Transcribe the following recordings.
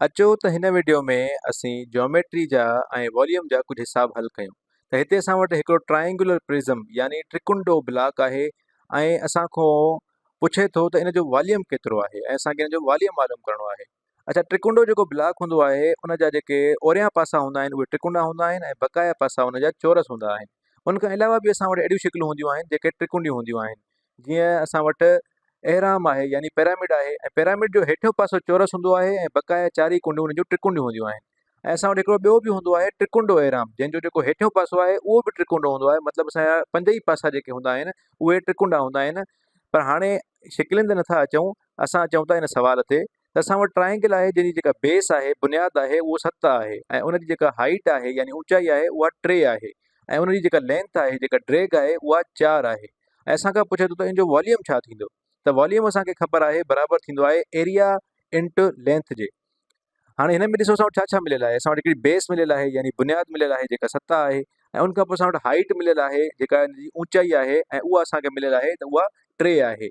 अचो त हिन वीडियो में असीं ज्योमेट्री जा ऐं वॉल्यूम जा कुछ हिसाब हल कयूं। त हिते असां वटि हिकिड़ो ट्रायंगुलर प्रिज़म यानी त्रिकुंडो ब्लॉक आहे ऐं असां खां पुछे थो त इन जो वॉल्यूम केतिरो आहे ऐं असांखे इन जो वॉल्यूम मालूम करणो आहे। अच्छा, त्रिकुंडो जेको ब्लॉक हूंदो आहे उन जा जेके ओरियां पासा हूंदा आहिनि उहे त्रिकुंडा हूंदा आहिनि ऐं बक़ाया पासा उन जा चौरस हूंदा आहिनि। उन खां अलावा बि असां वटि अहिड़ियूं शिकिलूं हूंदियूं आहिनि जेके त्रिकुंडियूं हूंदियूं आहिनि। जीअं असां वटि एहराम आहे यानी पिरामिड आहे ऐं पिरामिड जो हेठियों पासो चौरस हूंदो आहे ऐं बक़ाया चारि कुंडियूं उन जूं त्रिकुंडियूं हूंदियूं आहिनि। ऐं असां वटि हिकिड़ो ॿियो बि हूंदो आहे त्रिकुंडो एहराम, जंहिंजो जेको हेठियों पासो आहे उहो बि त्रिकुंडो हूंदो आहे। मतिलबु असांजा पंज ई पासा जेके हूंदा आहिनि उहे त्रिकुंडा हूंदा आहिनि। पर हाणे शिकिलनि ते नथा अचूं, असां अचूं था इन सवाल ते त असां वटि ट्रायंगल आहे जंहिंजी जेका बेस आहे, बुनियादु आहे, उहो 7 आहे ऐं उनजी जेका हाइट आहे यानी ऊचाई आहे उहा 3 आहे ऐं उनजी जेका लेंथ आहे, जेका ड्रैग आहे, उहा 4 आहे। ऐं असां खां पुछे थो त इन जो वॉल्यूम छा थींदो। त वॉल्यूम असांखे ख़बर आहे बराबरि थींदो आहे एरिया इंटू लेंथ जे। हाणे हिन में ॾिसो असां वटि छा छा मिलियल आहे। असां वटि हिकिड़ी बेस मिलियल आहे यानी बुनियादु मिलियल आहे जेका 7 आहे ऐं उनखां पोइ असां वटि हाइट मिलियल आहे जेका हिनजी ऊचाई आहे ऐं उहा असांखे मिलियल आहे त उहा 3 आहे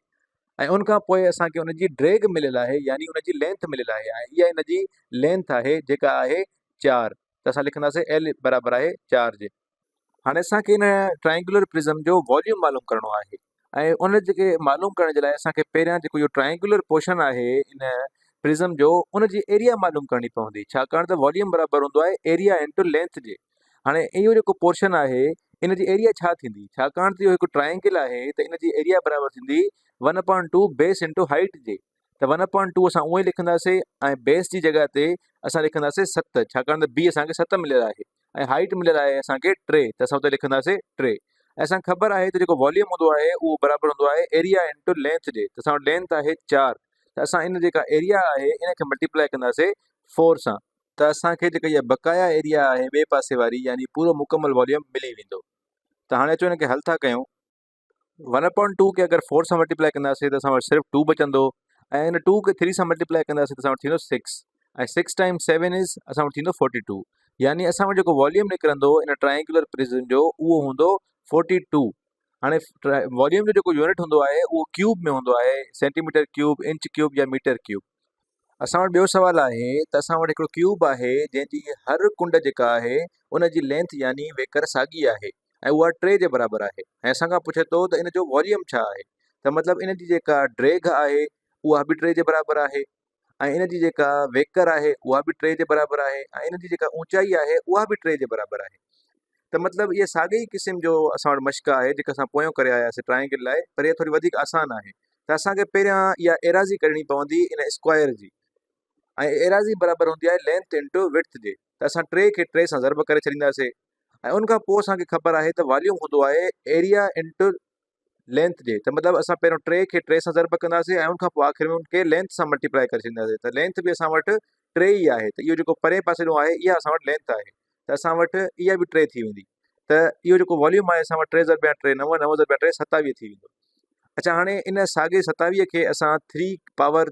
ऐं उनखां पोइ असांखे उनजी ड्रैग मिलियल आहे यानी उनजी लेंथ मिलियल आहे ऐं इहा हिनजी लेंथ आहे जेका आहे 4। त असां लिखंदासीं एल बराबरि आहे 4 जे। हाणे असांखे इन ट्रायंगुलर प्रिज़म जो वॉल्यूम मालूम करणो आहे ऐं उन जेके मालूम करण जे लाइ असांखे पहिरियां जेको इहो ट्रायंगुलर पोर्शन आहे इन प्रिज़म जो, उनजी एरिया मालूम करणी पवंदी, छाकाणि त वॉल्यूम बराबरि हूंदो आहे एरिया इंटू लेंथ जे। हाणे इहो जेको पोर्शन आहे इन जी एरिया छा थींदी, छाकाणि त इहो हिकु ट्रायंगल आहे त इन जी एरिया बराबरि थींदी 1/2 बेस इंटू हाइट जे। त 1/2 असां उहो ई लिखंदासीं ऐं बेस जी जॻह ते असां लिखंदासीं 7, छाकाणि त बी असांखे 7 मिलियल आहे ऐं हाइट मिलियल आहे असांखे 3, त असां हुते लिखंदासीं 3। ऐं असांखे ख़बर आहे त जेको वॉल्यूम हूंदो आहे उहो बराबरि हूंदो आहे एरिया इंटू लेंथ जे। त असां वटि लेंथ आहे 4, त असां इन जेका एरिया आहे इन खे मल्टीप्लाए कंदासीं 4 सां, त असांखे जेका इहा बक़ाया एरिया आहे ॿिए पासे वारी यानी पूरो मुकमल वॉल्यूम मिली वेंदो। त हाणे अचो हिनखे हल था कयूं। 1/2 खे अगरि 4 सां मल्टीप्लाए कंदासीं त असां वटि सिर्फ़ु 2 बचंदो ऐं इन 2 खे 3 सां मल्टीप्लाए कंदासीं त असां वटि थींदो 6 ऐं 6 टाइम्स 7 इज़ असां वटि थींदो 42। यानी असां वटि जेको वॉल्यूम निकिरंदो इन ट्रायंगुलर प्रिज़म जो उहो हूंदो 42। हाणे वॉल्यूम जो जेको यूनिट हूंदो आहे उहो क्यूब में हूंदो आहे, सेंटीमीटर क्यूब, इंच क्यूब या मीटर क्यूब। असां वटि ॿियो सुवालु आहे त असां वटि हिकिड़ो क्यूब आहे जंहिंजी हर कुंड जेका आहे उनजी लेंथ यानी वेकर साॻी आहे ऐं उहा 3 जे बराबरि आहे ऐं असां खां पुछे थो त इन जो वॉल्यूम छा आहे। त मतिलबु इन जी जेका ड्रैग आहे उहा बि 3 जे बराबरि आहे ऐं इन जी जेका वेकर आहे उहा बि 3 जे बराबरि आहे ऐं इन जी जेका ऊचाई आहे उहा बि 3 जे बराबरि आहे। त मतिलबु इहे साॻे ई क़िस्म जो असां वटि मश्क आहे जेका असां पोयों करे आयासीं ट्रायंगल लाइ, पर इहा थोरी वधीक आसान आहे। त असांखे पहिरियां इहा एराज़ी करणी पवंदी इन स्क्वायर जी ऐं एराज़ी बराबरि हूंदी आहे लेंथ इंटू विड्थ जे। त असां 3 खे 3 सां ज़र्ब करे छॾींदासीं ऐं उनखां पोइ असांखे ख़बर आहे त वॉल्यूम हूंदो आहे एरिया इंटू लेंथ जे। त मतिलबु असां पहिरियों 3 खे 3 सां ज़र्ब कंदासीं ऐं उनखां पोइ आख़िर में उनखे लेंथ सां मल्टीप्लाए करे छॾींदासीं। त लेंथ बि असां वटि 3 ई आहे, त इहो जेको परे पासे ॾों आहे इहा असां वटि लेंथ आहे, त असां वटि इहा बि 3 थी वेंदी। त इहो जेको वॉल्यूम आहे असां वटि 3 ज़रबा 3 9, 9 ज़रबा 3 27 थी वेंदो। अच्छा, हाणे इन साॻे 27 खे असां 3 पावर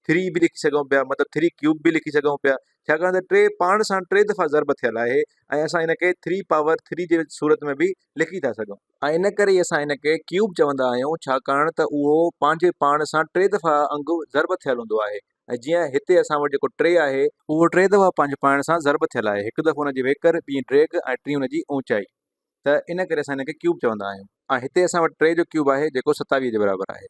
3 बि लिखी सघूं पिया, मतिलबु 3 क्यूब बि लिखी सघूं पिया, छाकाणि त 3 पाण सां 3 दफ़ा ज़र्ब थियल आहे ऐं असां इनखे 3 पावर 3 जे सूरत में बि लिखी था सघूं ऐं इन करे असां इनखे क्यूब चवंदा आहियूं, छाकाणि त उहो पंहिंजे पाण सां 3 दफ़ा अंगु ज़र्ब थियल हूंदो आहे। ऐं जीअं हिते असां वटि जेको 3 आहे उहो 3 दफ़ा पंहिंजे पाण सां ज़र्ब थियल आहे, हिकु दफ़ो हुनजी वेकर, ॿी ड्रैग ऐं टी हुनजी ऊचाई। त इन करे असां हिनखे क्यूब चवंदा आहियूं ऐं हिते असां वटि 3 जो क्यूब आहे जेको 27 जे बराबरि आहे।